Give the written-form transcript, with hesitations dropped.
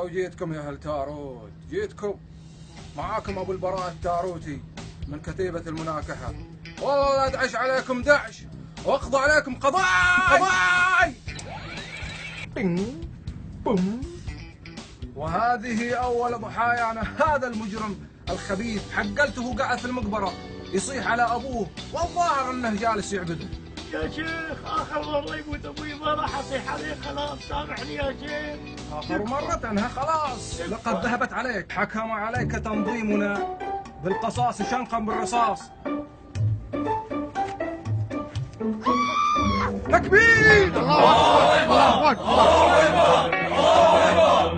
وجيتكم يا اهل تاروت، جيتكم معاكم ابو البراء التاروتي من كتيبة المناكحة. والله لا ادعش عليكم دعش واقضي عليكم قضاء. وهذه اول ضحايانا. هذا المجرم الخبيث حقلته قاعد في المقبرة يصيح على ابوه والظاهر انه جالس يعبده. يا شيخ اخر مرة يموت ابوي ما راح اصيح عليه، خلاص سامحني يا شيخ. اخر مرة انها خلاص لقد ذهبت عليك. حكم عليك تنظيمنا بالقصاص شنقا بالرصاص. تكبير! الله اكبر! الله اكبر!